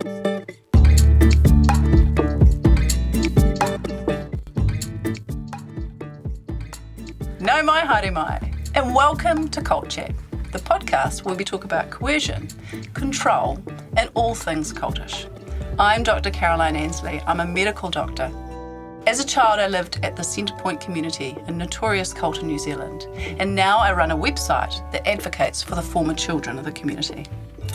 No mai haere mai, and welcome to Cult Chat, the podcast where we talk about coercion, control, and all things cultish. I'm Dr. Caroline Ansley. I'm a medical doctor. As a child, I lived at the Centrepoint community, a notorious cult in New Zealand, and now I run a website that advocates for the former children of the community.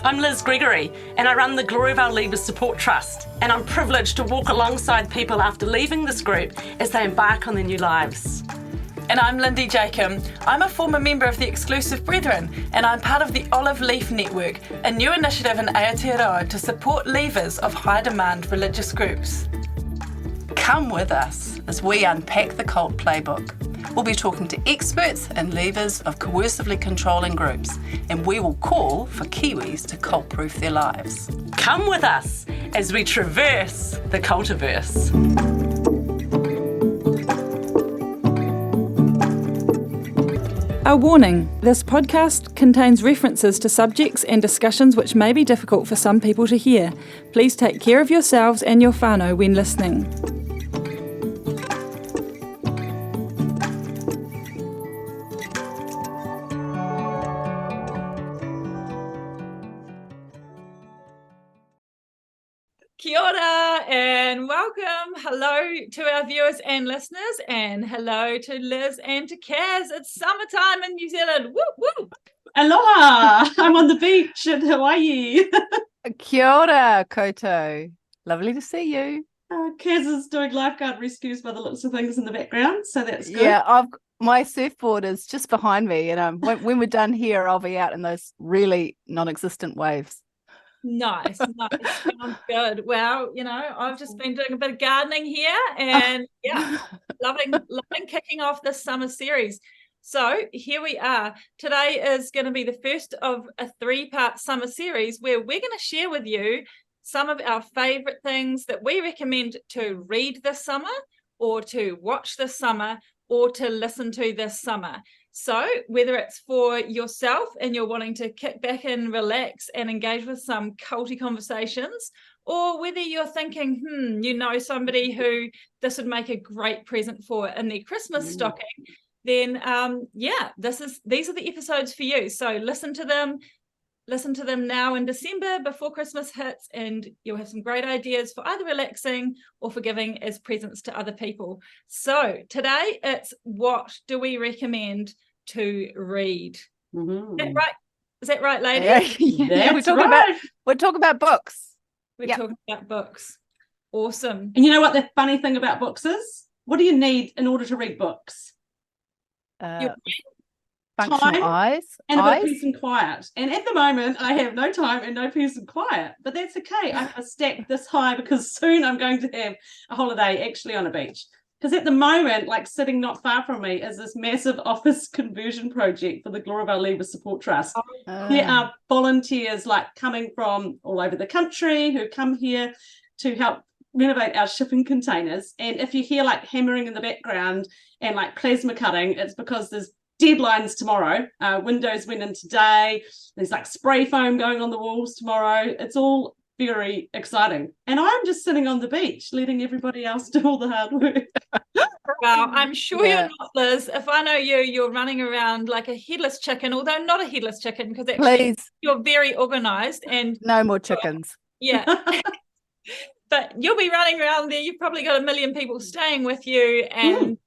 I'm Liz Gregory, and I run the Gloriavale Leavers Support Trust, and I'm privileged to walk alongside people after leaving this group as they embark on their new lives. And I'm Lindy Jacob. I'm a former member of the Exclusive Brethren, and I'm part of the Olive Leaf Network, a new initiative in Aotearoa to support leavers of high-demand religious groups. Come with us as we unpack the cult playbook. We'll be talking to experts and leavers of coercively controlling groups, and we will call for Kiwis to cult-proof their lives. Come with us as we traverse the Cultiverse. A warning, this podcast contains references to subjects and discussions which may be difficult for some people to hear. Please take care of yourselves and your whānau when listening. Kia ora and welcome. Hello to our viewers and listeners, and hello to Liz and to Kaz. It's summertime in New Zealand. Woo woo! Aloha! I'm on the beach in Hawaii. Kia ora, Koto. Lovely to see you. Kaz is doing lifeguard rescues by the looks of things in the background, so that's good. Yeah, my surfboard is just behind me, and when we're done here, I'll be out in those really non-existent waves. Nice. Sounds good. Well, I've just been doing a bit of gardening here, and loving kicking off this summer series. So here we are. Today is going to be the first of a 3-part summer series where we're going to share with you some of our favorite things that we recommend to read this summer, or to watch this summer, or to listen to this summer. So whether it's for yourself and you're wanting to kick back and relax and engage with some culty conversations, or whether you're thinking, somebody who this would make a great present for in their Christmas stocking, then these are the episodes for you. So listen to them now in December before Christmas hits, and you'll have some great ideas for either relaxing or for giving as presents to other people. So today it's what do we recommend to read? Mm-hmm. Is that right, ladies? Yeah, we're talking about books. We're talking about books. Awesome. And you know what the funny thing about books is? What do you need in order to read books? Functional Time eyes and a bit of peace and quiet. And at the moment, I have no time and no peace and quiet, but that's okay. I have stacked this high because soon I'm going to have a holiday actually on a beach. Because at the moment, like sitting not far from me is this massive office conversion project for the Gloriavale Leavers Support Trust. There are volunteers like coming from all over the country who come here to help renovate our shipping containers. And if you hear like hammering in the background and like plasma cutting, it's because there's deadlines tomorrow. Windows went in today. There's like spray foam going on the walls tomorrow. It's all very exciting. And I'm just sitting on the beach, letting everybody else do all the hard work. Well, I'm sure you're not, Liz. If I know you, you're running around like a headless chicken, although not a headless chicken, because actually you're very organised. And no more chickens. Yeah. But you'll be running around there. You've probably got a million people staying with you, and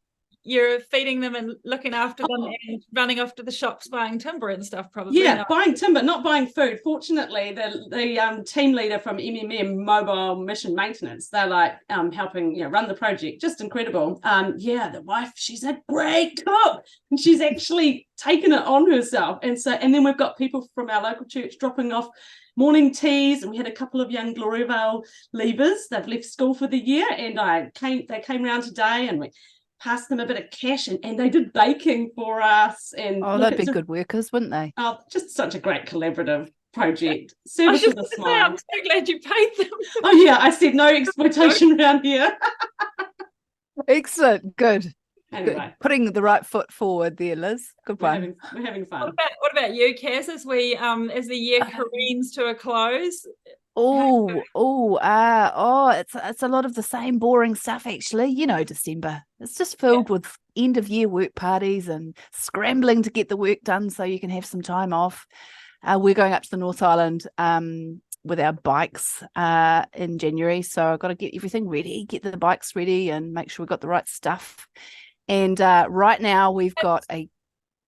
you're feeding them and looking after them and running off to the shops buying timber and stuff, probably. Yeah, buying timber, not buying food. Fortunately, the team leader from MMM Mobile Mission Maintenance, they're like helping run the project. Just incredible. The wife, she's a great cook, and she's actually taken it on herself. And then we've got people from our local church dropping off morning teas, and we had a couple of young Gloriavale leavers. They've left school for the year, and they came around today, and we passed them a bit of cash, and they did baking for us. And they'd be good workers, wouldn't they? Oh, just such a great collaborative project. Service with a smile. I'm so glad you paid them. Oh yeah, I said no exploitation around here. Excellent, good. Anyway, good. Putting the right foot forward there, Liz. Good one. We're having fun. What about you, Kaz, as the year careens to a close? It's a lot of the same boring stuff, actually. You know, December. It's just filled with end of year work parties and scrambling to get the work done so you can have some time off. We're going up to the North Island with our bikes in January, so I've got to get everything ready, get the bikes ready, and make sure we've got the right stuff. And right now we've got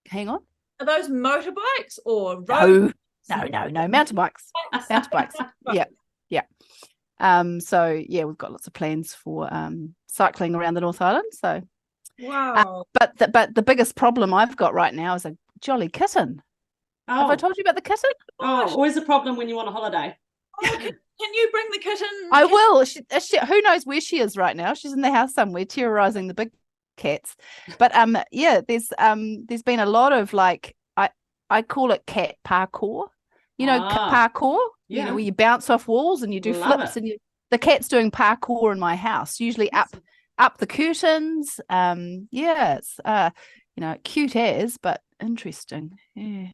hang on. Are those motorbikes or road? No, mountain bikes. Yeah. So yeah, we've got lots of plans for cycling around the North Island. So Wow. but the biggest problem I've got right now is a jolly kitten. Have I told you about the kitten? Always a problem when you want a holiday. Can you bring the kitten? I will. She, who knows where she is right now? She's in the house somewhere, terrorizing the big cats. But there's been a lot of like I call it cat parkour. You know, parkour. Yeah. You know, where you bounce off walls and you do flips, and the cat's doing parkour in my house. Usually up the curtains. It's cute as, but interesting. Yeah.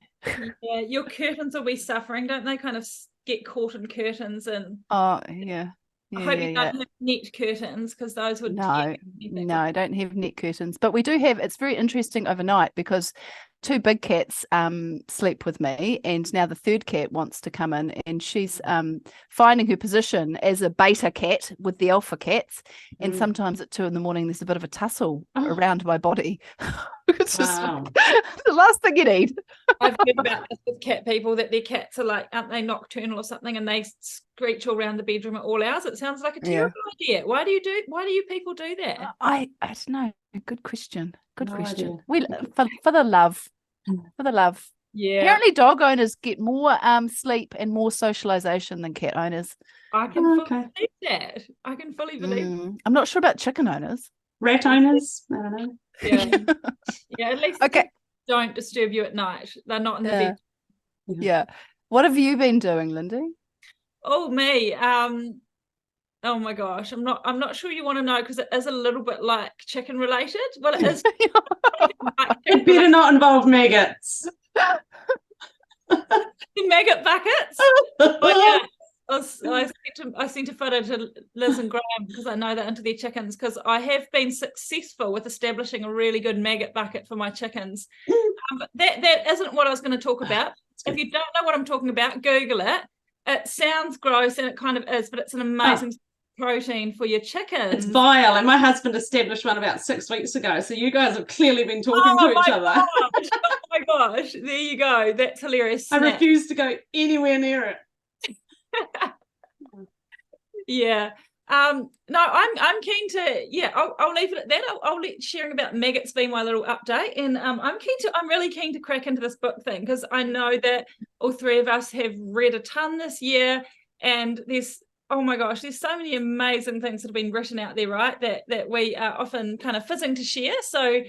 Yeah, your curtains will be suffering, don't they? Kind of get caught in curtains and. Oh yeah. I hope you don't have net curtains, because those would. No, I don't have net curtains, but we do have. It's very interesting overnight because 2 big cats sleep with me, and now the 3rd cat wants to come in, and she's finding her position as a beta cat with the alpha cats, and sometimes at 2 a.m. there's a bit of a tussle around my body. It's just the last thing you need. I've heard about this with cat people, that their cats are like, aren't they nocturnal or something, and they screech all around the bedroom at all hours. It sounds like a terrible idea. Why do you people do that? I don't know. Good question. No idea. We for the love. For the love. Yeah. Apparently dog owners get more sleep and more socialization than cat owners. I can fully believe that. I can fully believe I'm not sure about chicken owners. Rat owners, I don't know. Yeah, at least don't disturb you at night. They're not in the bed. Yeah. What have you been doing, Lindy? Oh, me. Oh my gosh, I'm not sure you want to know, because it is a little bit like chicken related. Well, it is. It better not involve maggots. Maggot buckets. I sent a photo to Liz and Graham, because I know they're into their chickens, because I have been successful with establishing a really good maggot bucket for my chickens. But that isn't what I was going to talk about. If you don't know what I'm talking about, Google it. It sounds gross, and it kind of is, but it's an amazing protein for your chickens. It's vile, and my husband established one about 6 weeks ago, so you guys have clearly been talking to each other. Oh my gosh, there you go. That's hilarious. I refuse to go anywhere near it. Yeah. No, I'm keen to, I'll leave it at that. I'll let sharing about maggots be my little update. And I'm really keen to crack into this book thing, because I know that all 3 of us have read a ton this year, and there's so many amazing things that have been written out there, right, that we are often kind of fizzing to share. So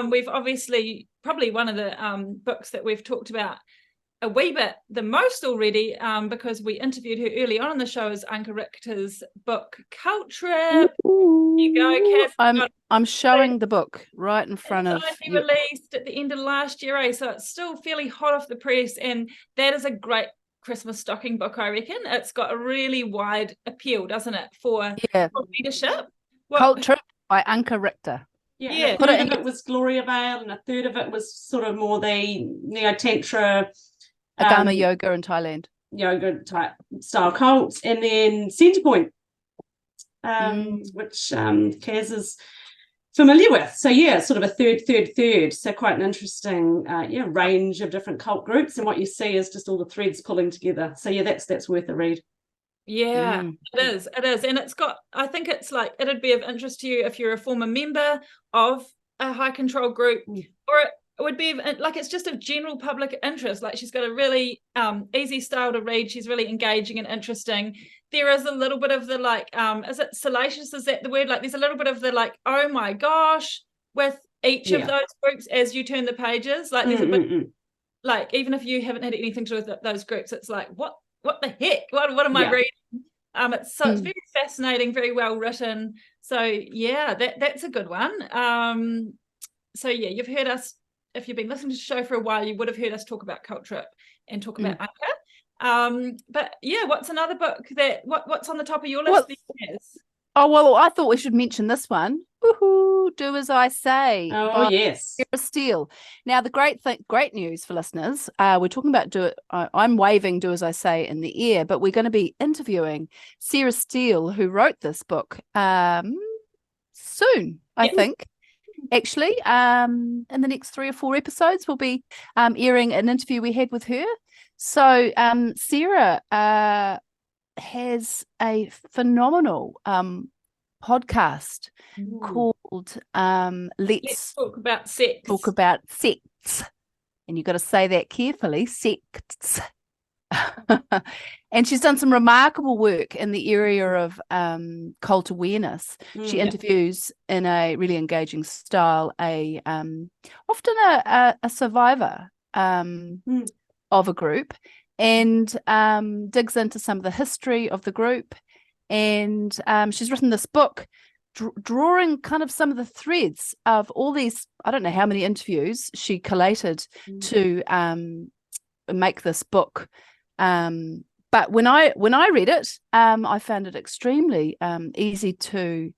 we've obviously, probably one of the books that we've talked about a wee bit the most already, because we interviewed her early on in the show, is Anka Richter's book Cultiverse. You go, Kath. I'm showing the book right in front of you. Released at the end of last year, so it's still fairly hot off the press, and that is a great Christmas stocking book, I reckon. It's got a really wide appeal, doesn't it, for readership? Cultiverse by Anka Richter. A third of it was Gloria Vale, and a third of it was sort of more the neo-tantra Agama yoga in Thailand. Yoga type style cults, and then Centrepoint, which Kaz is familiar with. So sort of a third. So quite an interesting range of different cult groups, and what you see is just all the threads pulling together. So that's worth a read. Yeah, it is, and it's got, I think it's like, it'd be of interest to you if you're a former member of a high control group, or it would be like, it's just of general public interest. Like, she's got a really easy style to read. She's really engaging and interesting. There is a little bit of the like, is it salacious? Is that the word? Like, there's a little bit of the like, oh my gosh, with each of those groups as you turn the pages. Like, there's a bit, like, even if you haven't had anything to do with those groups, it's like, what the heck? What am I reading? It's very fascinating, very well written. So that's a good one. You've heard us, if you've been listening to the show for a while, you would have heard us talk about Culture and talk about Anka. But yeah, what's another book what's on the top of your list these days? Oh, well, I thought we should mention this one. Woohoo, Do As I Say. Oh, yes. Sarah Steele. Now, the great news for listeners, we're talking about I'm waving Do As I Say in the air, but we're going to be interviewing Sarah Steele, who wrote this book soon, I think. Actually, in the next 3 or 4 episodes, we'll be airing an interview we had with her. So Sarah has a phenomenal podcast called Let's Talk About Sex. Talk About Sex. And you've got to say that carefully, sects. And she's done some remarkable work in the area of cult awareness. She interviews in a really engaging style often a survivor of a group, and digs into some of the history of the group. And she's written this book drawing kind of some of the threads of all these, I don't know how many interviews she collated to make this book. But when I read it, I found it extremely easy to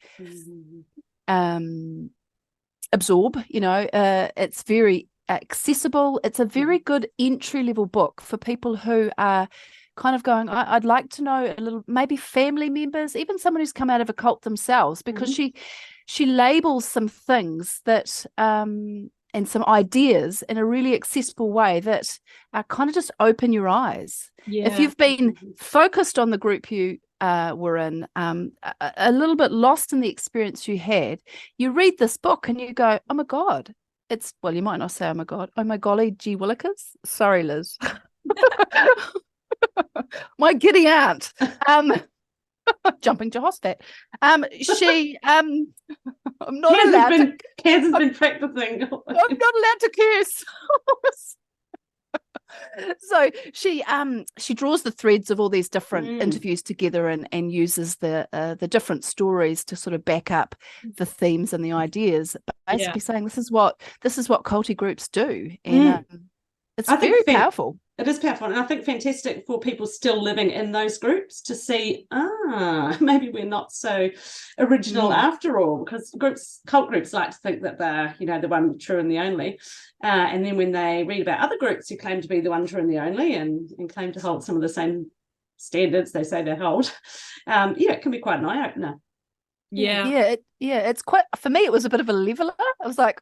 absorb. It's very accessible. It's a very good entry-level book for people who are kind of going, I'd like to know a little, maybe family members, even someone who's come out of a cult themselves, because she labels some things that and some ideas in a really accessible way that kind of just open your eyes. Yeah. If you've been focused on the group you were in, a little bit lost in the experience you had, you read this book and you go, oh my God, you might not say, oh my golly, gee willikers. Sorry, Liz. My giddy aunt. Jumping to Hostat. She I'm not allowed to. Kaz has been practicing. I'm not allowed to curse. So she draws the threads of all these different interviews together and uses the different stories to sort of back up the themes and the ideas, basically saying this is what culty groups do, and it's very powerful. It is powerful, and I think fantastic for people still living in those groups to see, maybe we're not so original after all, because cult groups like to think that they're, the one true and the only. And then when they read about other groups who claim to be the one true and the only and claim to hold some of the same standards they say they hold, it can be quite an eye-opener. It's quite, for me, it was a bit of a leveler. I was like,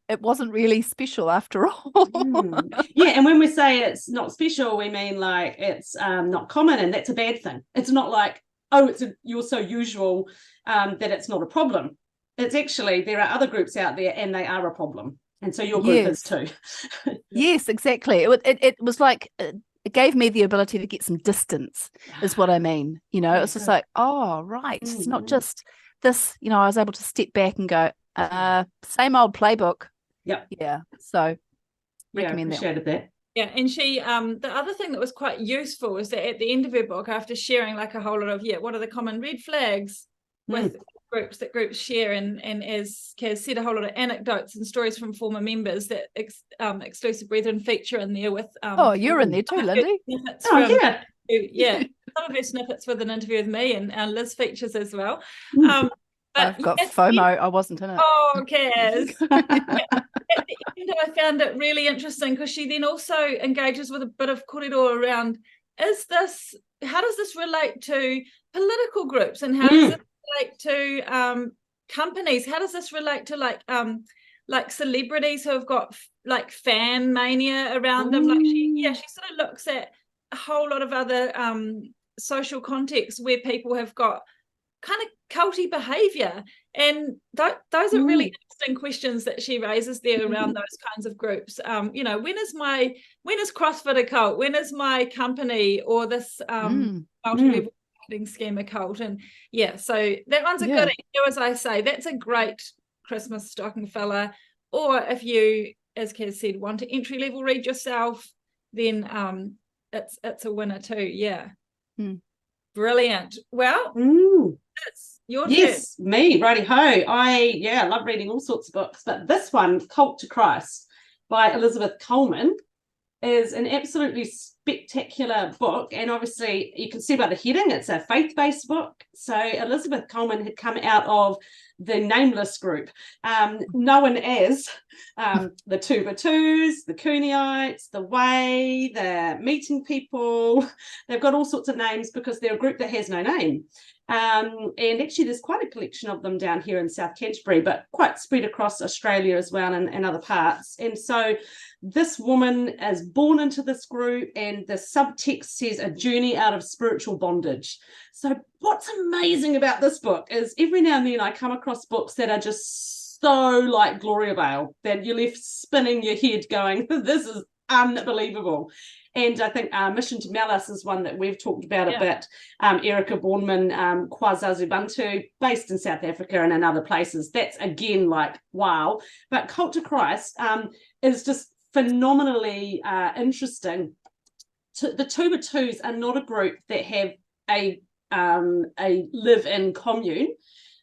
it wasn't really special after all. And when we say it's not special, we mean like it's not common, and that's a bad thing. It's not like, you're so usual that it's not a problem. It's actually, there are other groups out there and they are a problem, and so your group is too. Yes, exactly. It was like it gave me the ability to get some distance, is what I mean. It's just like, oh, right. It's not just this, I was able to step back and go, same old playbook. Yep. Yeah. So recommend that. Yeah. And she, the other thing that was quite useful is that at the end of her book, after sharing like a whole lot of, what are the common red flags with groups that groups share, and as Kaz said, a whole lot of anecdotes and stories from former members that Exclusive Brethren feature in there with you're in there too, Lindy. Some of her snippets with an interview with me, and Liz features as well. But I've got FOMO. I wasn't in it. Oh, Kaz. At the end, I found it really interesting because she then also engages with a bit of kōrero around, how does this relate to political groups, and how does it relate to companies? How does this relate to like celebrities who have got like fan mania around them? Like she sort of looks at a whole lot of other social contexts where people have got kind of culty behavior, and those are really interesting questions that she raises there around those kinds of groups. When is CrossFit a cult? When is my company or this multi-level marketing scheme a cult? And so that one's a good, as I say, that's a great Christmas stocking filler. Or if you, as Kaz said, want to entry level read yourself, then it's a winner too. Brilliant. Well, it's your turn. Yes, me, righty ho. I love reading all sorts of books, but this one, Cult to Christ by Elizabeth Coleman, is an absolutely spectacular book, and obviously you can see by the heading, it's a faith-based book. So Elizabeth Coleman had come out of the Nameless group, known as the Two-by-Twos, the Cooneites, the Way, the Meeting People. They've got all sorts of names because they're a group that has no name. And actually there's quite a collection of them down here in South Canterbury, but quite spread across Australia as well, and other parts. And so this woman is born into this group, and the subtext says a journey out of spiritual bondage. So what's amazing about this book is every now and then I come across books that are just so like Gloria Vale that you're left spinning your head going, this is unbelievable. And I think Mission to Malice is one that we've talked about a bit. Erica Bourneman, Kwazulu-Bantu, based in South Africa and in other places. That's again like, wow. But Cult to Christ is just phenomenally interesting. The Two-by-Twos are not a group that have a live-in commune.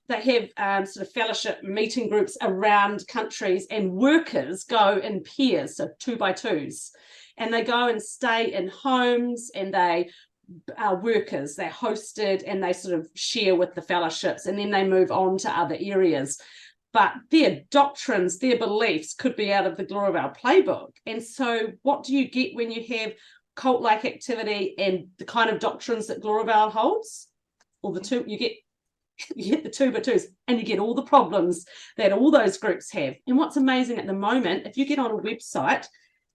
They have sort of fellowship meeting groups around countries, and workers go in pairs, so 2x2s, and they go and stay in homes, and they are workers, they're hosted, and they sort of share with the fellowships, and then they move on to other areas. But their doctrines, their beliefs could be out of the Gloria Vale playbook. And so what do you get when you have cult-like activity and the kind of doctrines that Gloria Vale holds? Or you get the Two-by-Twos, and you get all the problems that all those groups have. And what's amazing at the moment, if you get on a website,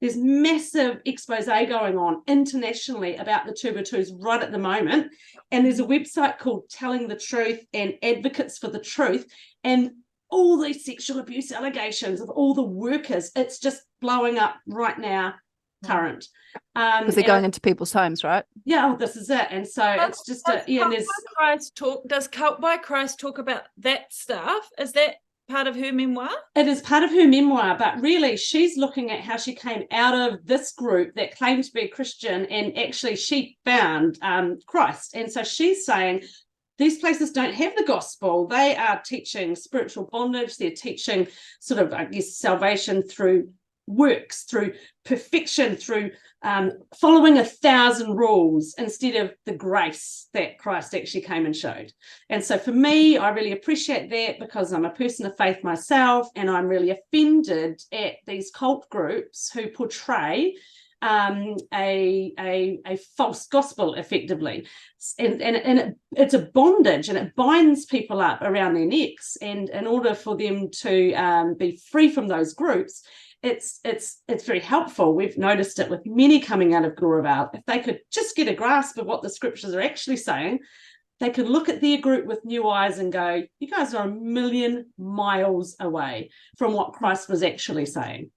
there's massive expose going on internationally about the Two-by-Twos right at the moment. And there's a website called Telling the Truth and Advocates for the Truth. And all these sexual abuse allegations of all the workers, it's just blowing up right now, current. Because they're going into people's homes, right? Yeah, this is it. And so it's just does Cult by Christ talk about that stuff? Is that part of her memoir? It is part of her memoir, but really she's looking at how she came out of this group that claimed to be a Christian, and actually she found Christ. And so she's saying these places don't have the gospel. They are teaching spiritual bondage. They're teaching sort of, I guess, salvation through works, through perfection, through following 1,000 rules instead of the grace that Christ actually came and showed. And so for me, I really appreciate that, because I'm a person of faith myself, and I'm really offended at these cult groups who portray a false gospel effectively, and it's a bondage, and it binds people up around their necks. And in order for them to be free from those groups, it's very helpful. We've noticed it with many coming out of Gloria Vale. If they could just get a grasp of what the scriptures are actually saying, they could look at their group with new eyes and go, you guys are 1,000,000 miles away from what Christ was actually saying.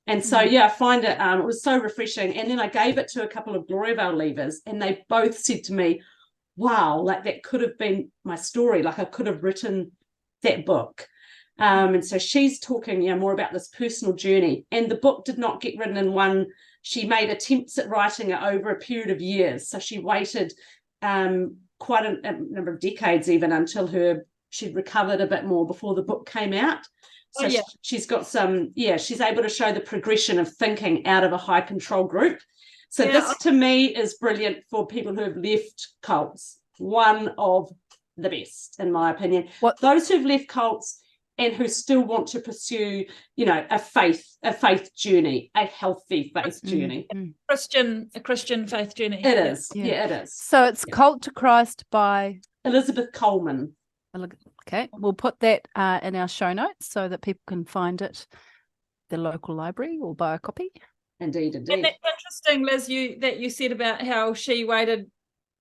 And so, I find it was so refreshing. And then I gave it to a couple of Gloria Vale leavers, and they both said to me, wow, like that could have been my story. Like I could have written that book. And so she's talking more about this personal journey. And the book did not get written in one. She made attempts at writing it over a period of years. So she waited quite a number of decades even until she'd recovered a bit more before the book came out. So she's got she's able to show the progression of thinking out of a high control group. So this to me is brilliant for people who have left cults. One of the best, in my opinion. Those who've left cults and who still want to pursue, a faith journey, a healthy faith journey. A Christian faith journey. It is. Yeah, it is. So it's Cult to Christ by Elizabeth Coleman. Okay, we'll put that in our show notes so that people can find it at the local library or buy a copy. Indeed. And that's interesting, Liz, that you said about how she waited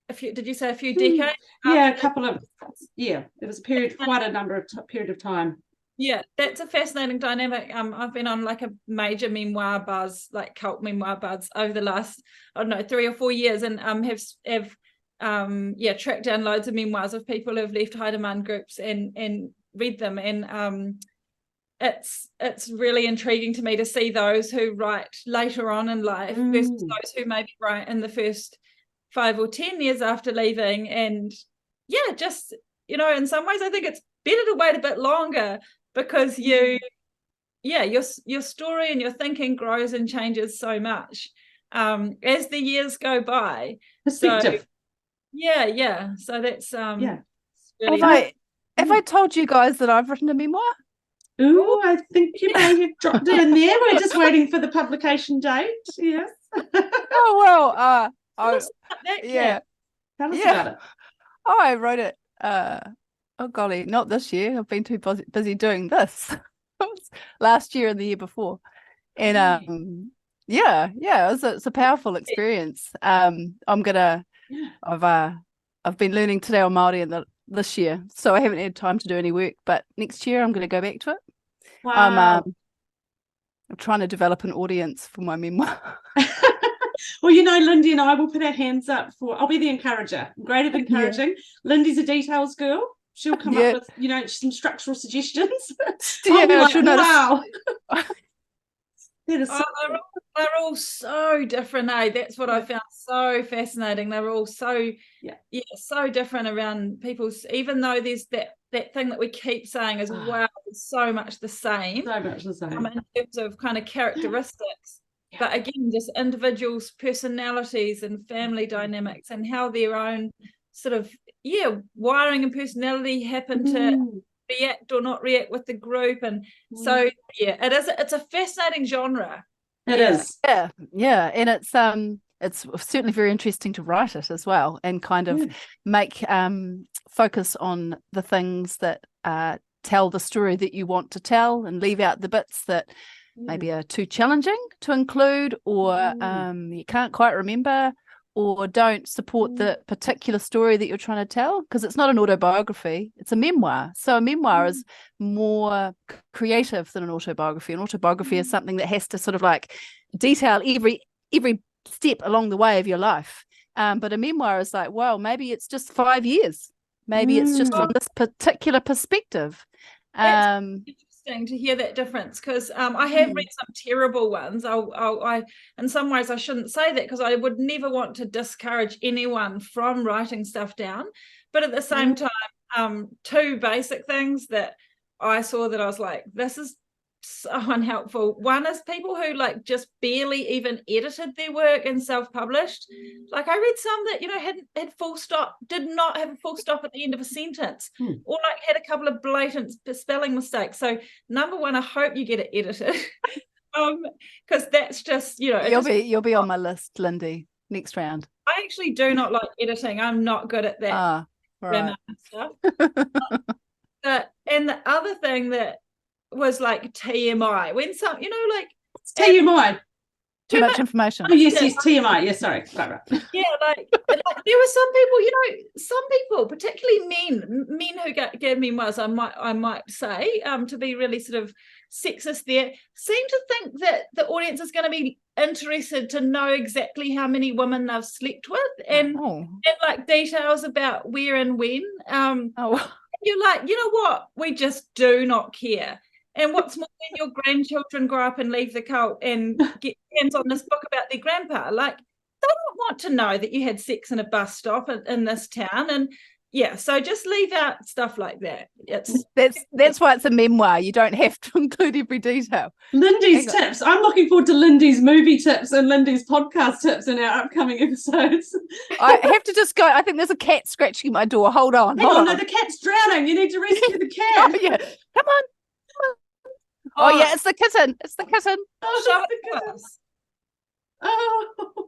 a few decades? Yeah, a couple of, it was quite a number of period of time. Yeah, that's a fascinating dynamic. I've been on like a major memoir buzz, like cult memoir buzz, over the last, 3 or 4 years, and have tracked down loads of memoirs of people who've left high demand groups and read them, and it's really intriguing to me to see those who write later on in life versus those who maybe write in the first 5 or 10 years after leaving. And just in some ways I think it's better to wait a bit longer, because your story and your thinking grows and changes so much. as the years go by. Perspective. So yeah. So that's Yeah. really Have I told you guys that I've written a memoir? Ooh, I think you may have dropped it in there. We're just waiting for the publication date. Yes. Oh well, yeah. Tell us Yeah. about it. Oh, I wrote it. Oh golly, not this year. I've been too busy doing this. It was last year and the year before, and it's a powerful experience. I've been learning Te Reo Māori this year, so I haven't had time to do any work. But next year I'm going to go back to it. Wow. I'm trying to develop an audience for my memoir. Well, Lindy and I will put our hands up I'll be the encourager. I'm great at encouraging. Yeah. Lindy's a details girl. She'll come up with, some structural suggestions. I'll be like, wow. They're all so different, eh? That's what I found so fascinating. They're all so so different around people's, even though there's that thing that we keep saying is wow, it's so much the same. So much the same. In terms of kind of characteristics. But again, just individuals' personalities and family dynamics and how their own sort of wiring and personality happen to react or not react with the group. And so it's a fascinating genre. It is. Yeah, and it's certainly very interesting to write it as well, and kind of make focus on the things that tell the story that you want to tell, and leave out the bits that maybe are too challenging to include, or you can't quite remember, or don't support the particular story that you're trying to tell, because it's not an autobiography, it's a memoir. So a memoir is more creative than an autobiography. An autobiography is something that has to sort of like detail every step along the way of your life. But a memoir is like, well, maybe it's just 5 years. Maybe it's just from this particular perspective. Interesting to hear that difference, because I have read some terrible ones. I in some ways I shouldn't say that, because I would never want to discourage anyone from writing stuff down, but at the same time, two basic things that I saw that I was like, this is so unhelpful. One is people who like just barely even edited their work and self-published. Like I read some that had full stop, did not have a full stop at the end of a sentence, or like had a couple of blatant spelling mistakes. So number one, I hope you get it edited, because that's just you'll be on my list, Lindy, next round. I actually do not like editing. I'm not good at that grammar and stuff. And the other thing that was like TMI, when some it's TMI, too much information. Oh yes, TMI, yes, sorry, right. Like there were some people, particularly men who gave memoirs, I might say, to be really sort of sexist there, seem to think that the audience is going to be interested to know exactly how many women they've slept with, and like details about where and when. You're like, you know what, we just do not care. And what's more, when your grandchildren grow up and leave the cult and get hands on this book about their grandpa, like they don't want to know that you had sex in a bus stop in this town. And so just leave out stuff like that. That's why it's a memoir. You don't have to include every detail. Lindy's tips. I'm looking forward to Lindy's movie tips and Lindy's podcast tips in our upcoming episodes. I have to just go. I think there's a cat scratching my door. Hold on. No, the cat's drowning. You need to rescue the cat. Come on. It's the kitten. It's the kitten. Show it to us.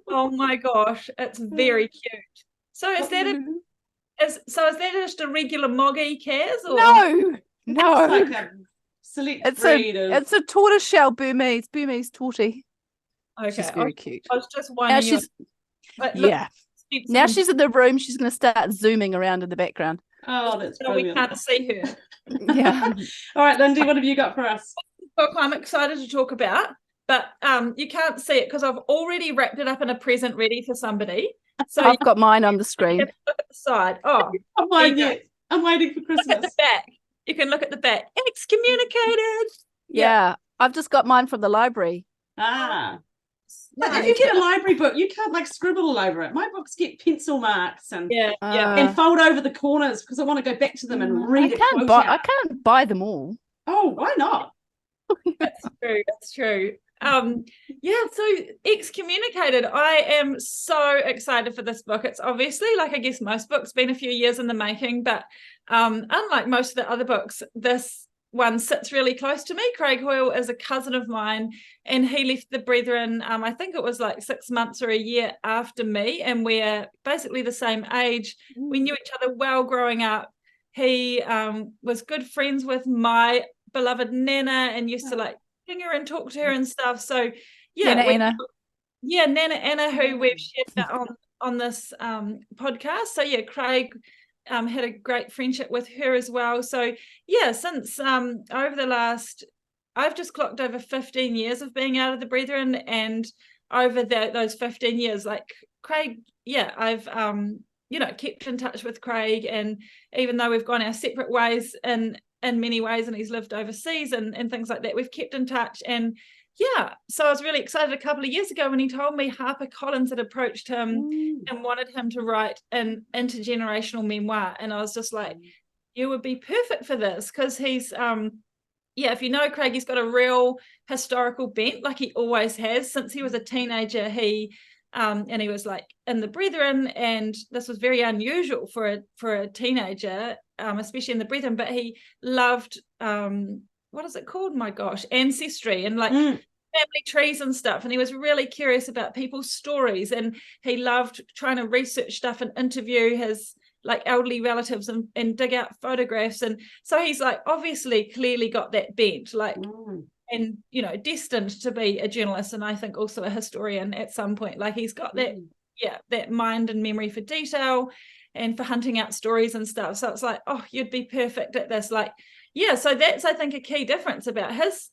Oh my gosh, it's very cute. So is that just a regular moggy, Kaz? Or? No. It's like a select breed. It's a tortoiseshell Burmese tortie. Okay, she's very cute. I was just wondering. Now she's in the room. She's going to start zooming around in the background. Oh, that's so we can't see her. Yeah. All right, Lindy, what have you got for us? Book I'm excited to talk about, but you can't see it because I've already wrapped it up in a present ready for somebody. So I've got mine on the screen. Look at the side. Oh, I'm waiting for Christmas. Look at the back. You can look at the back. Excommunicated. Yeah, I've just got mine from the library. But if you get a library book, you can't like scribble all over it. My books get pencil marks and fold over the corners because I want to go back to them and read it. I can't buy them all. Oh, why not? That's true. So Excommunicated. I am so excited for this book. It's obviously, like I guess most books, been a few years in the making, but unlike most of the other books, this one sits really close to me. Craig Hoyle is a cousin of mine, and he left the Brethren, I think it was like 6 months or a year after me, and we're basically the same age. We knew each other well growing up. He was good friends with my beloved Nana and used to like sing her and talk to her and stuff. So Nana Anna. Nana Anna, who we've shared that on this podcast. So yeah, Craig had a great friendship with her as well. So yeah, since over the last, I've just clocked over 15 years of being out of the Brethren, and over those 15 years, like Craig, I've kept in touch with Craig, and even though we've gone our separate ways in many ways, and he's lived overseas and things like that, we've kept in touch. And so I was really excited a couple of years ago when he told me HarperCollins had approached him and wanted him to write an intergenerational memoir. And I was just like, you would be perfect for this, because he's if you know Craig, he's got a real historical bent, like he always has since he was a teenager. And he was like in the Brethren, and this was very unusual for a teenager, especially in the Brethren, but he loved what is it called? My gosh, ancestry and like family trees and stuff. And he was really curious about people's stories, and he loved trying to research stuff and interview his like elderly relatives and dig out photographs. And so he's like obviously clearly got that bent, like and destined to be a journalist, and I think also a historian at some point. Like he's got that mind and memory for detail and for hunting out stories and stuff. So it's like, oh, you'd be perfect at this. Like so that's, I think, a key difference about his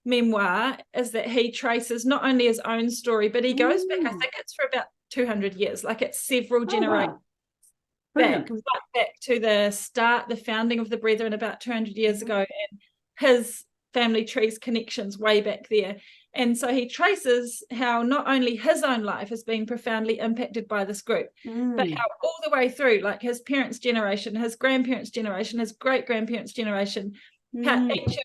memoir is that he traces not only his own story, but he goes back, I think it's for about 200 years, like it's several generations back to the founding of the Brethren about 200 years ago, and his family trees connections way back there. And so he traces how not only his own life has been profoundly impacted by this group, but how all the way through, like his parents' generation, his grandparents' generation, his great-grandparents' generation, how each of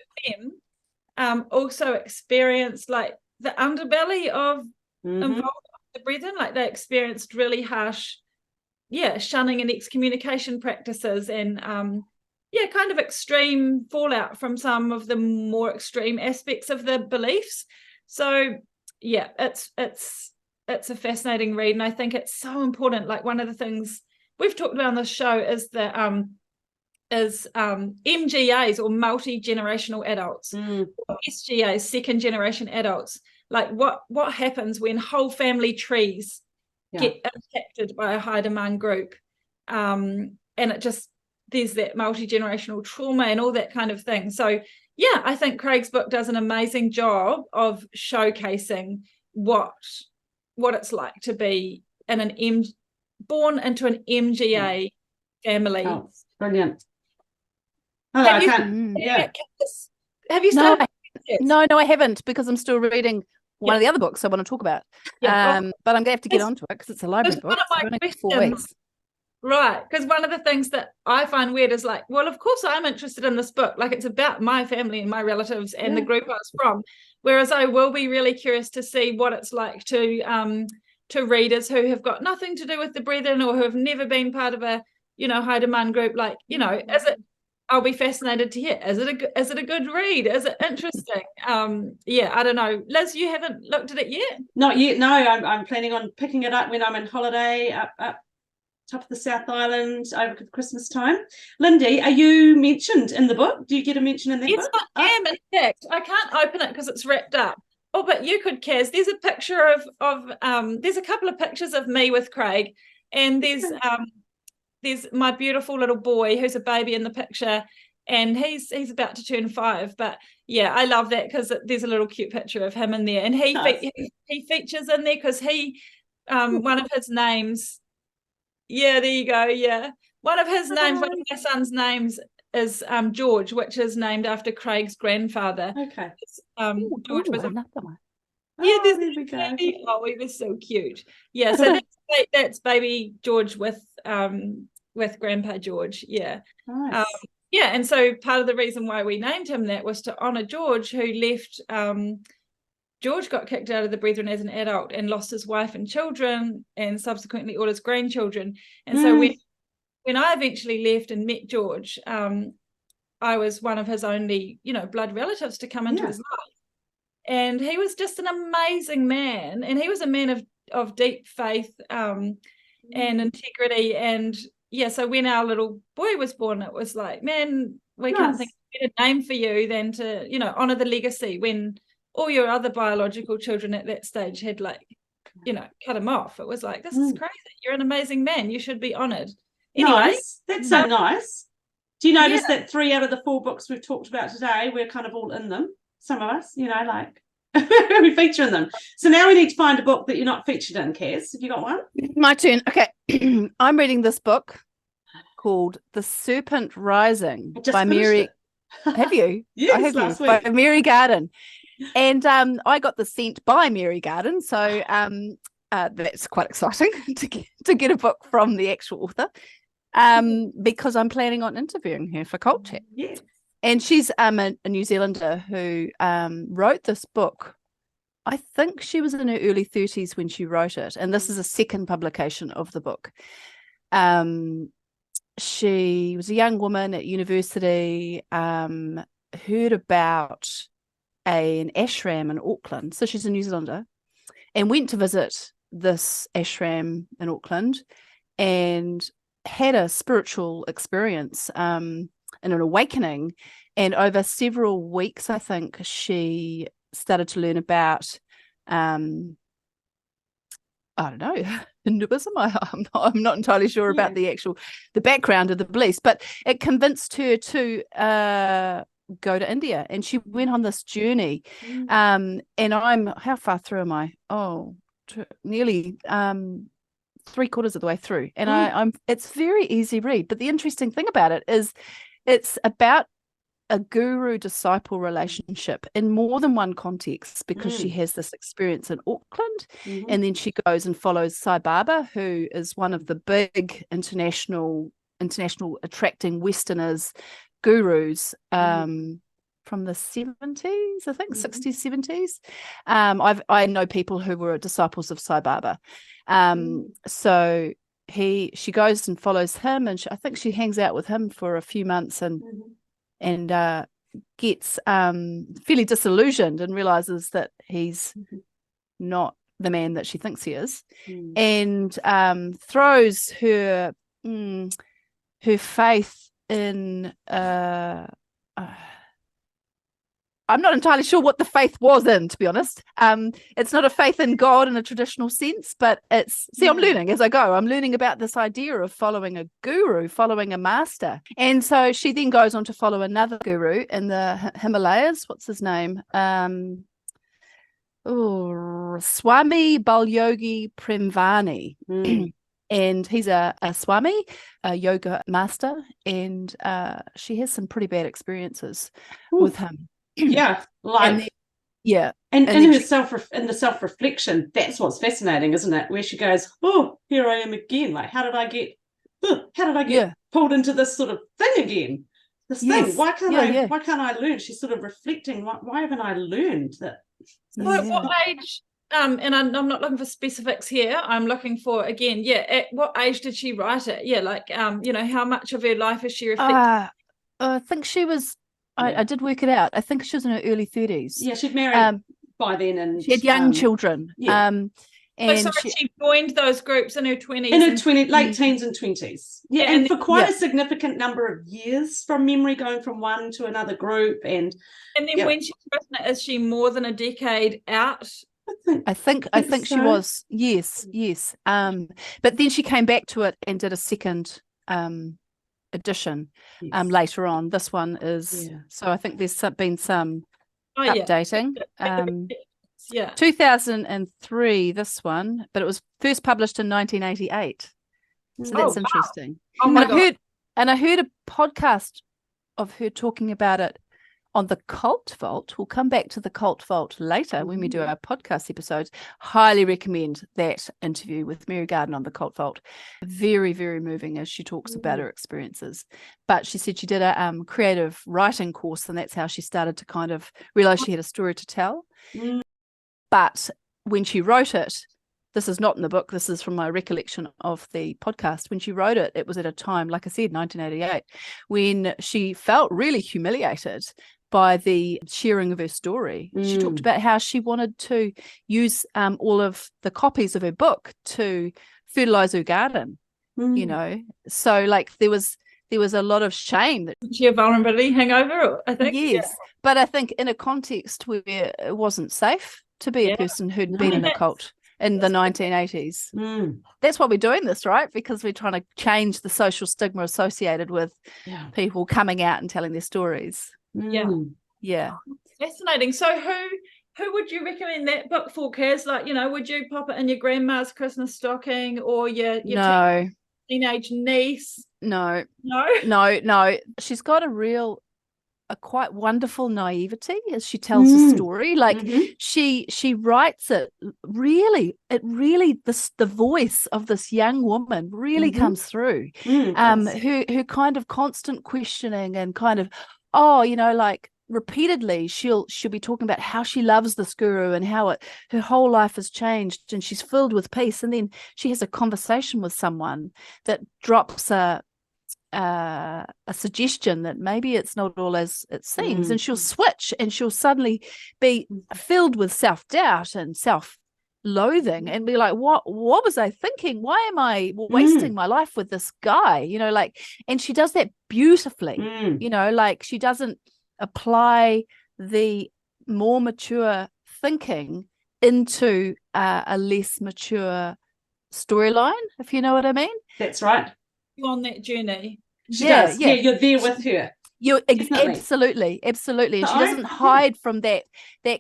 them also experienced like the underbelly of involvement with the Brethren. Like they experienced really harsh shunning and excommunication practices, and kind of extreme fallout from some of the more extreme aspects of the beliefs. So it's a fascinating read, and I think it's so important. Like one of the things we've talked about on this show is that MGAs, or multi-generational adults, or SGAs, second generation adults. Like what happens when whole family trees get impacted by a high demand group, and it just, there's that multi-generational trauma and all that kind of thing. So I think Craig's book does an amazing job of showcasing what it's like to be in born into an MGA family. Oh, brilliant. Have you started? No, I haven't, because I'm still reading one of the other books I want to talk about. But I'm going to have to get onto it because it's a library book. One of my questions. Right, because one of the things that I find weird is like, well, of course I'm interested in this book. Like it's about my family and my relatives and the group I was from. Whereas I will be really curious to see what it's like to readers who have got nothing to do with the Brethren, or who have never been part of a high demand group. Like is it? I'll be fascinated to hear. Is it a good read? Is it interesting? I don't know. Liz, you haven't looked at it yet? Not yet. No, I'm planning on picking it up when I'm on holiday up top of the South Island over Christmas time. Lindy, are you mentioned in the book? Do you get a mention in that book? Yes, I am. In fact, I can't open it because it's wrapped up. Oh, but you could, Kaz. There's a picture of there's a couple of pictures of me with Craig, and there's my beautiful little boy who's a baby in the picture, and he's about to turn 5. But I love that because there's a little cute picture of him in there, and he features in there because he one of his names. Yeah, there you go. Yeah, one of my son's names is George, which is named after Craig's grandfather. Okay. George was another one. Yeah, there we go. Oh, he was so cute. Yeah, so that's baby George with Grandpa George. Yeah. Nice. And so part of the reason why we named him that was to honor George, who left George got kicked out of the Brethren as an adult and lost his wife and children, and subsequently all his grandchildren. And so when I eventually left and met George, I was one of his only, blood relatives to come into his life. And he was just an amazing man. And he was a man of deep faith and integrity. And so when our little boy was born, it was like, man, we can't think of a better name for you than to, honor the legacy when all your other biological children at that stage had cut him off. It was like, this is crazy. You're an amazing man. You should be honored. Anyway, nice. That's so nice. Do you notice that 3 out of the 4 books we've talked about today, we're kind of all in them? Some of us, we feature in them. So now we need to find a book that you're not featured in, Kaz. Have you got one? My turn. Okay. I'm reading this book called The Serpent Rising by Mary. Have you? Yes, I have last you. week. By Mary Garden. And I got the sent by Mary Garden. So that's quite exciting to get a book from the actual author. Because I'm planning on interviewing her for Cult Chat. Yes. And she's a New Zealander who wrote this book. I think she was in her early 30s when she wrote it. And this is a second publication of the book. She was a young woman at university, heard about an ashram in Auckland. So she's a New Zealander and went to visit this ashram in Auckland and had a spiritual experience and an awakening. And over several weeks, I think, she started to learn about, I don't know, Hinduism. I'm not entirely sure about the background of the beliefs, but it convinced her to go to India. And she went on this journey. And how far through am I? Nearly 3/4 of the way through, and it's very easy read. But the interesting thing about it is it's about a guru-disciple relationship in more than one context, because she has this experience in Auckland, and then she goes and follows Sai Baba, who is one of the big international attracting Westerners gurus from the 70s, I think, 60s, 70s. I know people who were disciples of Sai Baba. So she goes and follows him, and I think she hangs out with him for a few months and gets fairly disillusioned and realizes that he's not the man that she thinks he is, and throws her faith in I'm not entirely sure what the faith was in, to be honest. It's not a faith in God in a traditional sense, but I'm learning as I go. I'm learning about this idea of following a guru, following a master. And so she then goes on to follow another guru in the Himalayas. What's his name? Swami Balyogi Premvani. And he's a Swami, a yoga master, and she has some pretty bad experiences with him. Yeah, and in the self-reflection, that's what's fascinating, isn't it? Where she goes, oh, here I am again. Like, how did I get pulled into this sort of thing again? This thing. Why can't I learn? She's sort of reflecting. Why haven't I learned that? What age? And I'm not looking for specifics here. I'm looking for, again, at what age did she write it? Yeah, like how much of her life is she reflecting? I think she was. I did work it out. I think she was in her early 30s. Yeah, she'd married by then, and she had young children. Yeah. And she joined those groups in her 20s. In her late teens and 20s. Yeah, and for quite a significant number of years, from memory, going from one to another group. And then when she's written it, is she more than a decade out? I think she was. Yes. But then she came back to it and did a second edition later on. This one is so I think there's been some updating. 2003, this one, but it was first published in 1988. So that's interesting. Oh my God. I heard a podcast of her talking about it on the Cult Vault. We'll come back to the Cult Vault later when we do our podcast episodes. Highly recommend that interview with Mary Garden on the Cult Vault. Very, very moving as she talks about her experiences. But she said she did a creative writing course, and that's how she started to kind of realize she had a story to tell. But when she wrote it, this is not in the book, this is from my recollection of the podcast. When she wrote it, it was at a time, like I said, 1988, when she felt really humiliated by the sharing of her story. She talked about how she wanted to use all of the copies of her book to fertilize her garden, you know. So like there was a lot of shame that Sheer vulnerability hangover, I think. yes, but I think in a context where it wasn't safe to be a person who'd been in a cult in the 1980s. That's why we're doing this, right? Because we're trying to change the social stigma associated with people coming out and telling their stories. Yeah. Fascinating. So who would you recommend that book for, Kaz? Like, you know, would you pop it in your grandma's Christmas stocking or your No. teenage niece? No. No? She's got a quite wonderful naivety as she tells the story. Like she writes it really the voice of this young woman really comes through. Her kind of constant questioning and kind of, you know, like repeatedly she'll be talking about how she loves this guru and how her whole life has changed and she's filled with peace. And then she has a conversation with someone that drops a suggestion that maybe it's not all as it seems, and she'll switch and she'll suddenly be filled with self-doubt and self-loathing and be like, what was I thinking? Why am I wasting my life with this guy? You know, like, and she does that beautifully. You know, like she doesn't apply the more mature thinking into a less mature storyline, if you know what I mean. That's right. You on that journey. She does. Yeah, you're there with her. You're absolutely. And she doesn't hide from that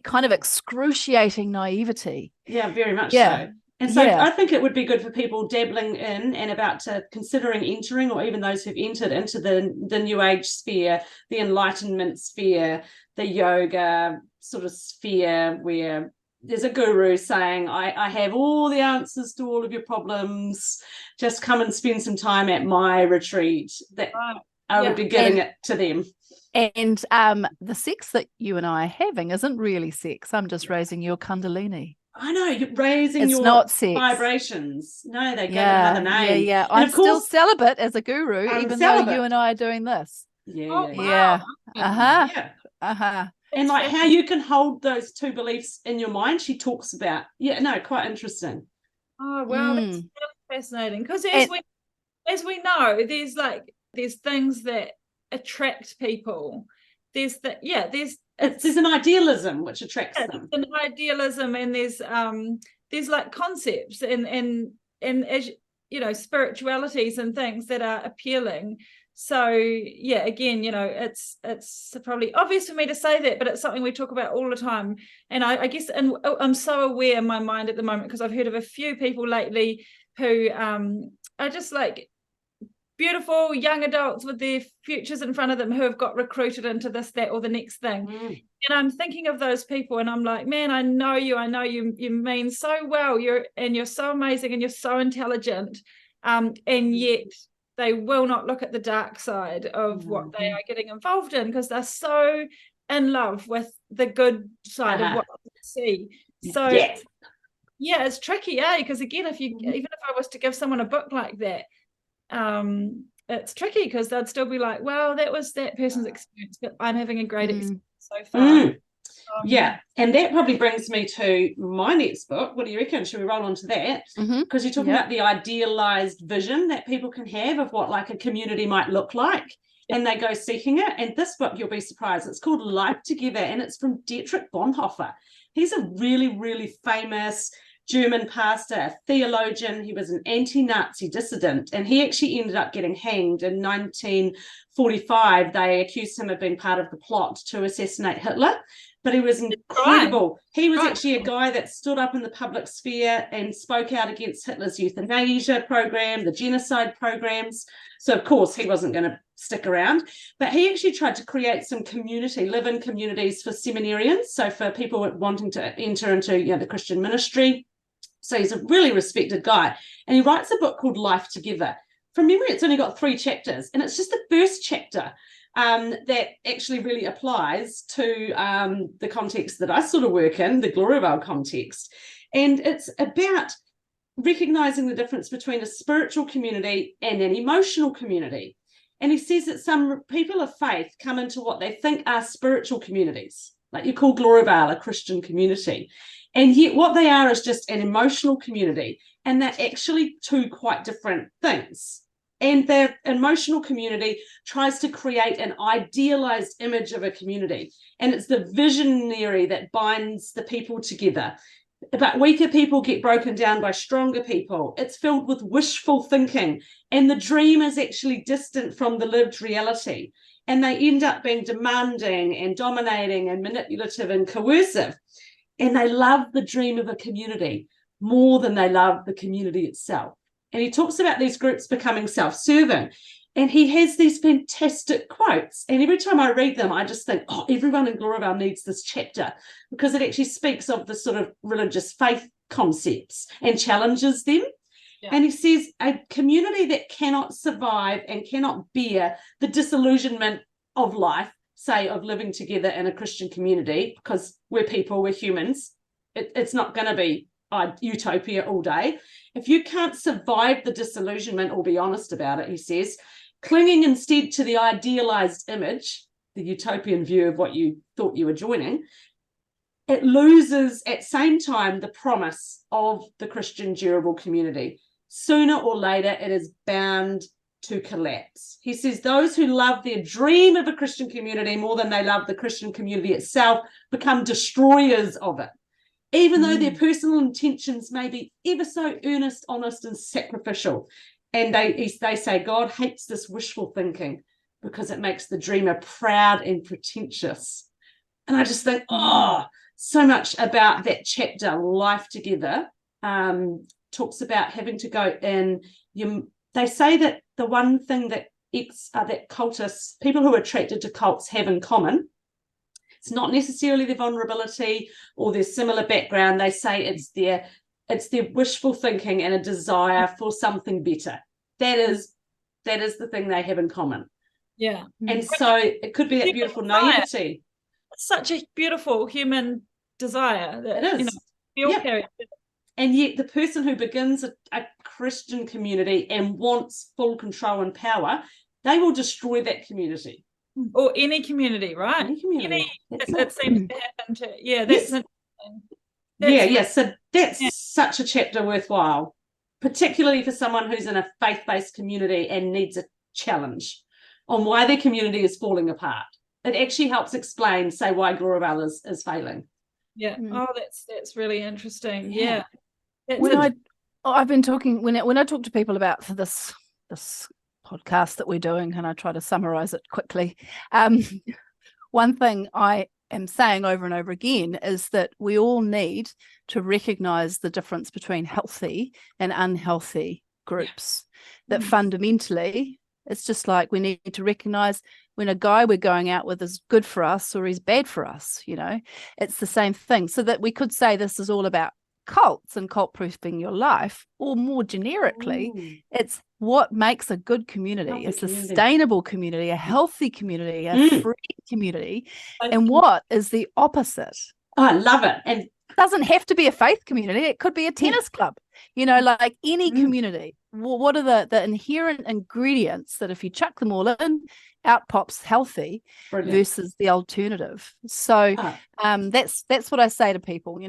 kind of excruciating naivety. Yeah, very much so. And so I think it would be good for people dabbling in and about to considering entering, or even those who've entered into the New Age sphere, the Enlightenment sphere, the yoga sort of sphere, where there's a guru saying, I have all the answers to all of your problems. Just come and spend some time at my retreat. That I would be giving it to them. And the sex that you and I are having isn't really sex. I'm just raising your kundalini. I know, you're raising your not sex. Vibrations. No, they get another name. Yeah. I'm still celibate as a guru, even though you and I are doing this. Yeah. And like how you can hold those two beliefs in your mind, she talks about. Quite interesting. Oh wow, that's really fascinating. Because as we know, there's things that attract people. There's an idealism which attracts them. An idealism, and there's like concepts and as you know, spiritualities and things that are appealing. So again, you know, it's probably obvious for me to say that, but it's something we talk about all the time. And I guess, and I'm so aware in my mind at the moment, because I've heard of a few people lately who are just like beautiful young adults with their futures in front of them, who have got recruited into this, that, or the next thing. And I'm thinking of those people, and I'm like, man, I know you mean so well. You're so amazing, and you're so intelligent, and yet they will not look at the dark side of what they are getting involved in, because they're so in love with the good side of what they see. So it's tricky, because again, even if I was to give someone a book like that, it's tricky, because they'd still be like, well, that was that person's experience, but I'm having a great experience so far. And that probably brings me to my next book. What do you reckon? Should we roll on to that? Because you're talking about the idealized vision that people can have of what like a community might look like, and they go seeking it. And this book, you'll be surprised, it's called Life Together, and it's from Dietrich Bonhoeffer. He's a really, really famous German pastor, a theologian. He was an anti-Nazi dissident, and he actually ended up getting hanged in 1945. They accused him of being part of the plot to assassinate Hitler. But he was incredible. He was actually a guy that stood up in the public sphere and spoke out against Hitler's euthanasia program, the genocide programs. So, of course, he wasn't going to stick around. But he actually tried to create some live-in communities for seminarians, so for people wanting to enter into the Christian ministry. So he's a really respected guy. And he writes a book called Life Together. From memory, it's only got 3 chapters, and it's just the first chapter that actually really applies to the context that I sort of work in, the Gloriavale context. And it's about recognizing the difference between a spiritual community and an emotional community. And he says that some people of faith come into what they think are spiritual communities, like you call Gloriavale a Christian community. And yet what they are is just an emotional community. And they're actually two quite different things. And their emotional community tries to create an idealized image of a community. And it's the visionary that binds the people together. But weaker people get broken down by stronger people. It's filled with wishful thinking. And the dream is actually distant from the lived reality. And they end up being demanding and dominating and manipulative and coercive. And they love the dream of a community more than they love the community itself. And he talks about these groups becoming self-serving. And he has these fantastic quotes. And every time I read them, I just think, oh, everyone in Gloriavale needs this chapter, because it actually speaks of the sort of religious faith concepts and challenges them. Yeah. And he says a community that cannot survive and cannot bear the disillusionment of life, say of living together in a Christian community, because we're people, we're humans, it's not going to be utopia all day. If you can't survive the disillusionment or be honest about it, he says, clinging instead to the idealized image, the utopian view of what you thought you were joining, it loses at same time the promise of the Christian durable community. Sooner or later, it is bound to collapse. He says those who love their dream of a Christian community more than they love the Christian community itself become destroyers of it, even though their personal intentions may be ever so earnest, honest, and sacrificial. And they say God hates this wishful thinking because it makes the dreamer proud and pretentious. And I just think, so much about that chapter, Life Together, talks about having to go in. They say that the one thing that cultists, people who are attracted to cults, have in common, it's not necessarily their vulnerability or their similar background. They say it's their wishful thinking and a desire for something better. That is the thing they have in common. Yeah. And so it could be that beautiful naivety. It's such a beautiful human desire that it is. We all carry. And yet the person who begins a Christian community and wants full control and power, they will destroy that community. Or any community, right? Any community. It seems to happen to, So that's such a chapter worthwhile, particularly for someone who's in a faith-based community and needs a challenge on why their community is falling apart. It actually helps explain, say, why Gloriavale is failing. Yeah. Oh, that's really interesting. Yeah. I've been talking when I talk to people about this podcast that we're doing, and I try to summarize it quickly. One thing I am saying over and over again is that we all need to recognize the difference between healthy and unhealthy groups. That fundamentally, it's just like we need to recognize when a guy we're going out with is good for us or he's bad for us. It's the same thing. So that we could say this is all about cults and cult proofing your life, or more generically, it's what makes a good community, a sustainable community, a healthy community, a free community, and what is the opposite. I love it. And it doesn't have to be a faith community. It could be a tennis club, like any community. What are the inherent ingredients that if you chuck them all in, out pops healthy versus the alternative? So that's what I say to people,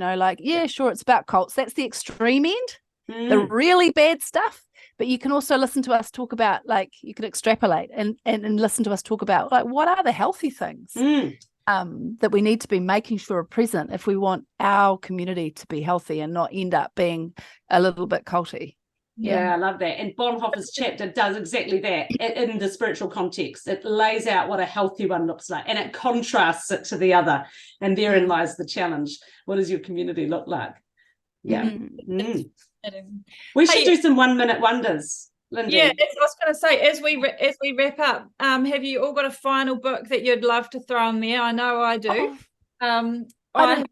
sure, it's about cults. That's the extreme end, the really bad stuff. But you can also listen to us talk about, you can extrapolate and listen to us talk about, what are the healthy things that we need to be making sure are present if we want our community to be healthy and not end up being a little bit culty. Yeah, I love that. And Bonhoeffer's chapter does exactly that in the spiritual context. It lays out what a healthy one looks like, and it contrasts it to the other. And therein lies the challenge. What does your community look like? Yeah. We should do some 1 minute wonders, Lindy. Yeah, I was going to say, as we wrap up, have you all got a final book that you'd love to throw in there? I know I do. I'm going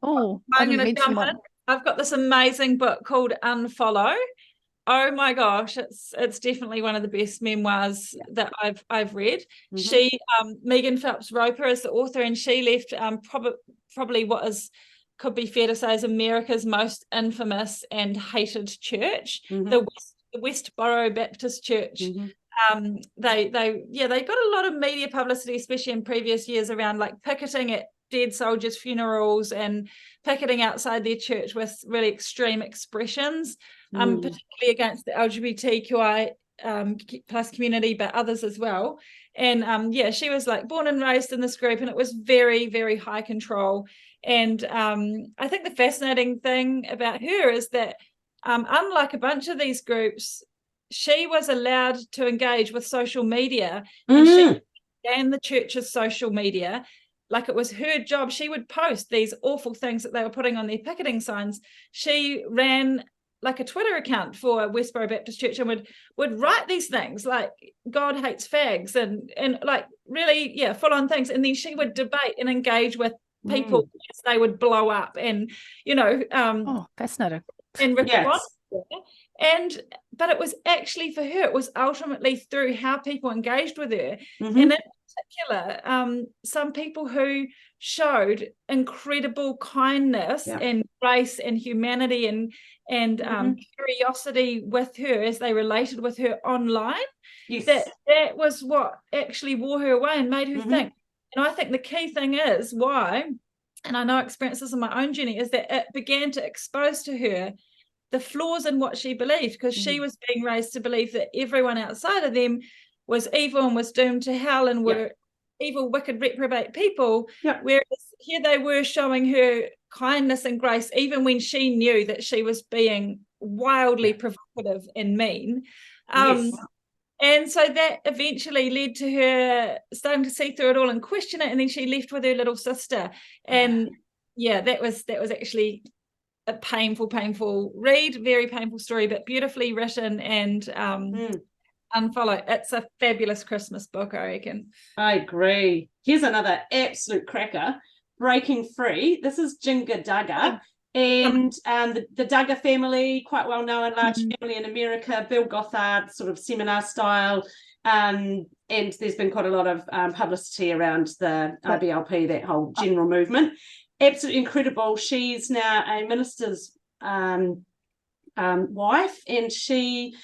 to jump in. I've got this amazing book called Unfollow. Oh my gosh, it's definitely one of the best memoirs that I've read. Mm-hmm. She Megan Phelps Roper is the author, and she left probably what could be fair to say is America's most infamous and hated church, Mm-hmm. the Westboro Baptist Church. Mm-hmm. They got a lot of media publicity, especially in previous years, around like picketing at dead soldiers' funerals and picketing outside their church with really extreme expressions, particularly against the LGBTQI plus community, but others as well. And she was like born and raised in this group, and it was very, very high control. And I think the fascinating thing about her is that unlike a bunch of these groups, she was allowed to engage with social media, and she ran the church's social media like it was her job. She would post these awful things that they were putting on their picketing signs. She ran like a Twitter account for Westboro Baptist Church and would write these things like God hates fags and like really, full on things. And then she would debate and engage with people as they would blow up and, fascinating. And respond. Yes. But it was actually for her, it was ultimately through how people engaged with her. And in particular, some people who showed incredible kindness and grace and humanity and curiosity with her as they related with her online. Yes. That was what actually wore her away and made her think. And I think the key thing is why, and I know I experienced this in my own journey, is that it began to expose to her the flaws in what she believed, because she was being raised to believe that everyone outside of them was evil and was doomed to hell and were evil, wicked, reprobate people, whereas here they were showing her kindness and grace even when she knew that she was being wildly provocative and mean. And so that eventually led to her starting to see through it all and question it, and then she left with her little sister. And that was actually a painful read, very painful story, but beautifully written and unfollowed. It's a fabulous Christmas book, I reckon. I agree. Here's another absolute cracker, Breaking Free. This is Jinga Duggar. And the Duggar family, quite well known, large family in America, Bill Gothard sort of seminar style. And there's been quite a lot of publicity around the IBLP, that whole general movement. Absolutely incredible. She's now a minister's wife, and she,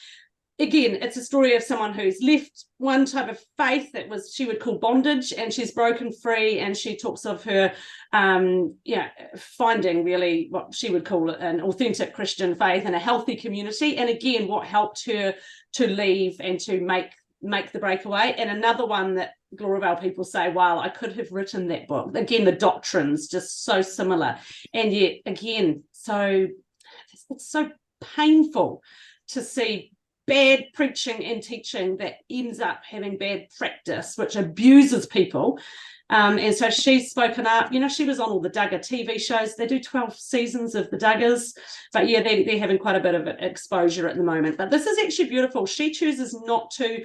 again, it's a story of someone who's left one type of faith that was she would call bondage, and she's broken free, and she talks of her finding really what she would call an authentic Christian faith and a healthy community, and again what helped her to leave and to make the breakaway. And another one that Glorabelle people say, wow, I could have written that book. Again, the doctrines just so similar, and yet again, so it's so painful to see bad preaching and teaching that ends up having bad practice, which abuses people. And so she's spoken up. She was on all the Duggar TV shows. They do 12 seasons of the Duggars, but they're having quite a bit of exposure at the moment. But this is actually beautiful. She chooses not to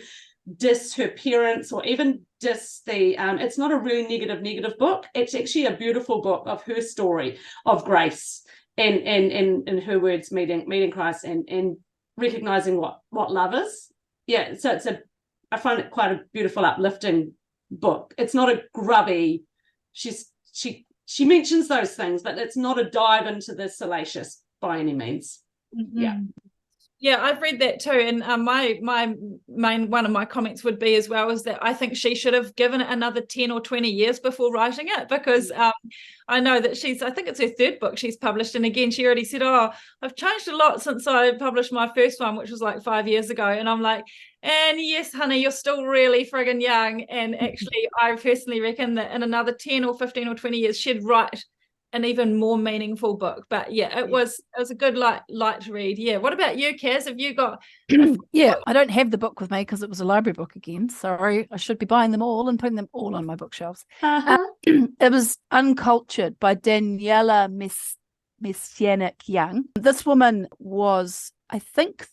diss her parents or even diss the it's not a really negative book. It's actually a beautiful book of her story of grace and in her words meeting Christ and recognizing what love is. So I find it quite a beautiful, uplifting book. It's not a grubby, she mentions those things, but it's not a dive into the salacious by any means. Yeah, I've read that too, and my main one of my comments would be as well is that I think she should have given it another 10 or 20 years before writing it, because I know that I think it's her third book she's published, and again she already said, I've changed a lot since I published my first one, which was like 5 years ago, and I'm like, and yes honey, you're still really friggin' young, and actually I personally reckon that in another 10 or 15 or 20 years she'd write an even more meaningful book. But it was a good light read. What about you, Kaz? Have you got I don't have the book with me because it was a library book again. Sorry, I should be buying them all and putting them all on my bookshelves. It was Uncultured by Daniela Messianic Young. This woman was, I think,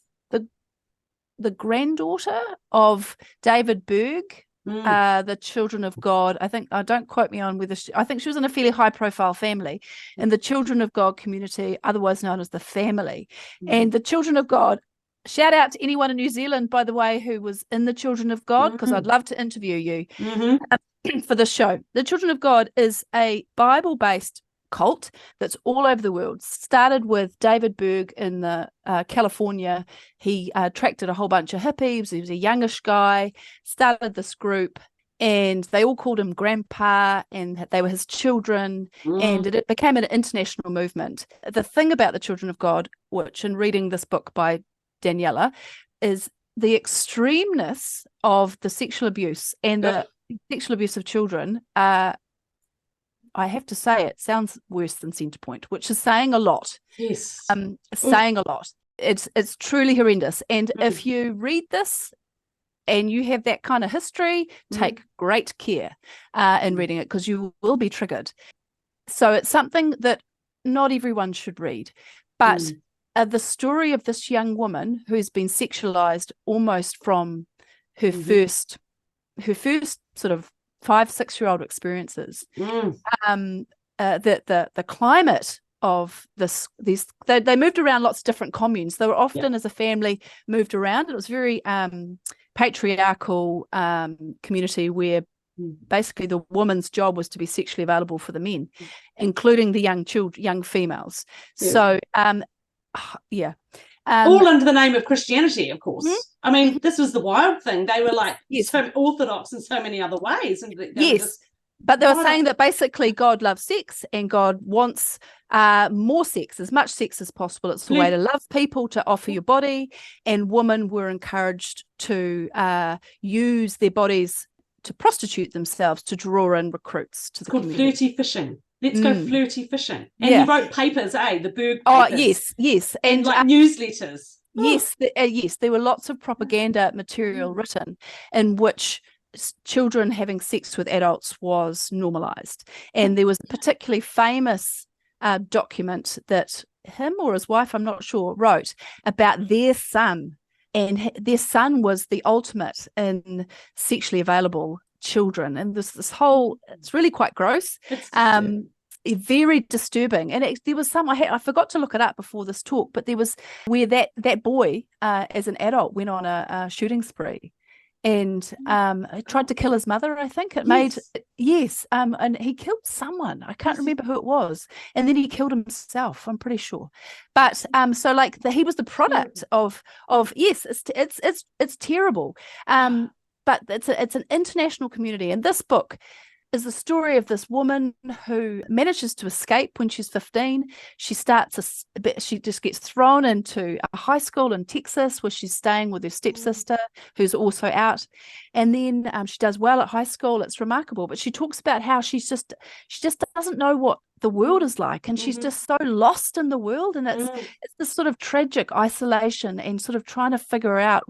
the granddaughter of David Berg, the Children of God. I think, don't quote me on whether I think she was in a fairly high profile family in the Children of God community, otherwise known as the Family. And the Children of God shout out to anyone in New Zealand, by the way, who was in the Children of God, because I'd love to interview you for this show. The Children of God is a Bible-based cult that's all over the world. Started with David Berg in California. He attracted a whole bunch of hippies. He was a youngish guy, started this group, and they all called him Grandpa, and they were his children, and it became an international movement. The thing about the Children of God, which in reading this book by Daniela, is the extremeness of the sexual abuse and the sexual abuse of children. I have to say, it sounds worse than Centrepoint, which is saying a lot. Yes. Saying a lot. It's truly horrendous. And if you read this and you have that kind of history, take great care in reading it, because you will be triggered. So it's something that not everyone should read. But the story of this young woman who's been sexualized almost from her first sort of 5-6-year-old experiences. The climate of these they moved around lots of different communes. They were often as a family moved around. It was very patriarchal community where basically the woman's job was to be sexually available for the men, including the young females. So all under the name of Christianity, of course. I mean, this was the wild thing. They were like so orthodox in so many other ways. And but they were saying that basically God loves sex and God wants more sex, as much sex as possible. It's a way to love people, to offer your body. And women were encouraged to use their bodies to prostitute themselves, to draw in recruits to the community. Flirty fishing. Let's go flirty fishing. And he wrote papers, the Berg papers. Oh, yes. And like newsletters. Yes, there were lots of propaganda material written in which children having sex with adults was normalized. And there was a particularly famous document that him or his wife, I'm not sure, wrote about their son. And their son was the ultimate in sexually available children. And this whole, it's really quite gross. Very disturbing. And there was some, I forgot to look it up before this talk, but there was where that boy as an adult went on a shooting spree and he tried to kill his mother, I think. And he killed someone. I can't remember who it was. And then he killed himself, I'm pretty sure. But so like he was the product of it's terrible. But it's an international community. And this book is the story of this woman who manages to escape when she's 15. She just gets thrown into a high school in Texas where she's staying with her stepsister, who's also out. And then she does well at high school. It's remarkable. But she talks about how she just doesn't know what the world is like, and she's just so lost in the world. And it's this sort of tragic isolation and sort of trying to figure out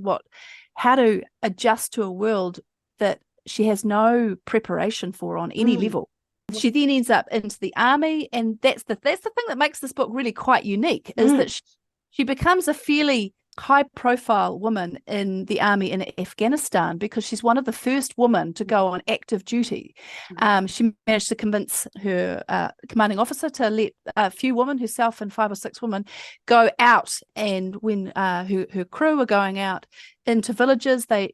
how to adjust to a world that she has no preparation for on any level. She then ends up into the army, and that's the thing that makes this book really quite unique, is that she becomes a fairly high-profile woman in the army in Afghanistan because she's one of the first women to go on active duty. She managed to convince her commanding officer to let a few women, herself and 5 or 6 women, go out. And when her crew are going out into villages, they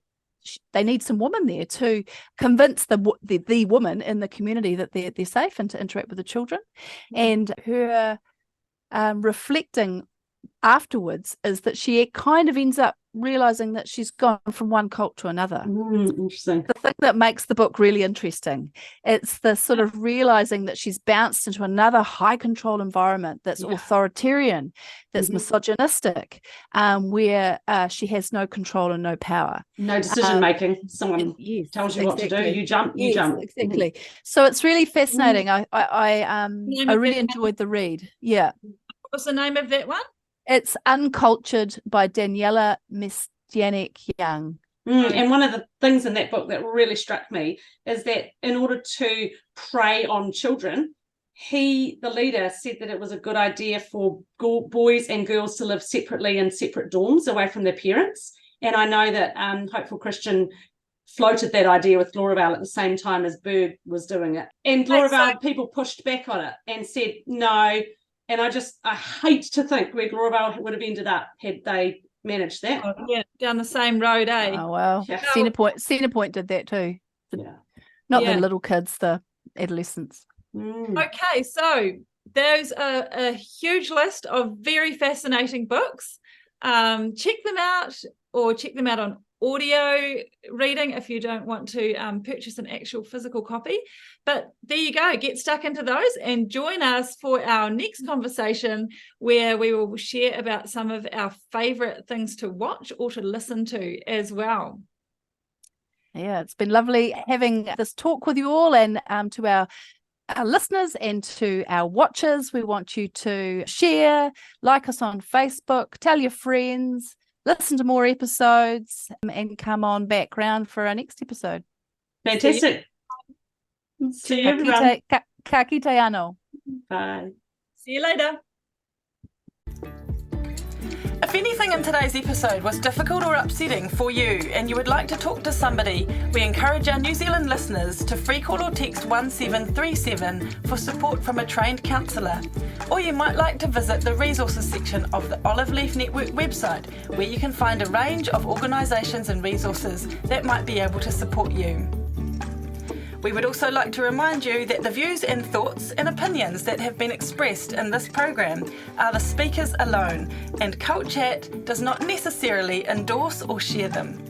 need some women there to convince the woman in the community that they're safe and to interact with the children. And her reflecting afterwards is that she kind of ends up realizing that she's gone from one cult to another. Interesting. The thing that makes the book really interesting, it's the sort of realizing that she's bounced into another high control environment that's authoritarian, that's misogynistic, where she has no control and no power, no decision making. Someone tells you what to do, you jump. Exactly. So it's really fascinating. I really enjoyed the read. What's the name of that one? It's Uncultured by Daniela Mistianic-Young. And one of the things in that book that really struck me is that in order to prey on children, the leader said that it was a good idea for boys and girls to live separately in separate dorms away from their parents. And I know that Hopeful Christian floated that idea with Glorabelle at the same time as Berg was doing it. And Glorabelle, people pushed back on it and said no. And I hate to think where Glorabelle would have ended up had they manage that. Oh, yeah, down the same road, eh? Oh, wow. Yeah. Centrepoint did that too. Yeah. Not Yeah. the little kids, the adolescents. Okay, so there's a huge list of very fascinating books. Check them out, or check them out on audio reading if you don't want to purchase an actual physical copy. But there you go, get stuck into those and join us for our next conversation, where we will share about some of our favorite things to watch or to listen to as well. Yeah, it's been lovely having this talk with you all, and to our listeners and to our watchers, we want you to share, like us on Facebook, tell your friends, listen to more episodes, and come on back round for our next episode. Fantastic. See you, everyone. Ka kite anō. Bye. See you later. If anything in today's episode was difficult or upsetting for you and you would like to talk to somebody, we encourage our New Zealand listeners to free call or text 1737 for support from a trained counsellor. Or you might like to visit the resources section of the Olive Leaf Network website, where you can find a range of organisations and resources that might be able to support you. We would also like to remind you that the views and thoughts and opinions that have been expressed in this program are the speakers alone, and Cult Chat does not necessarily endorse or share them.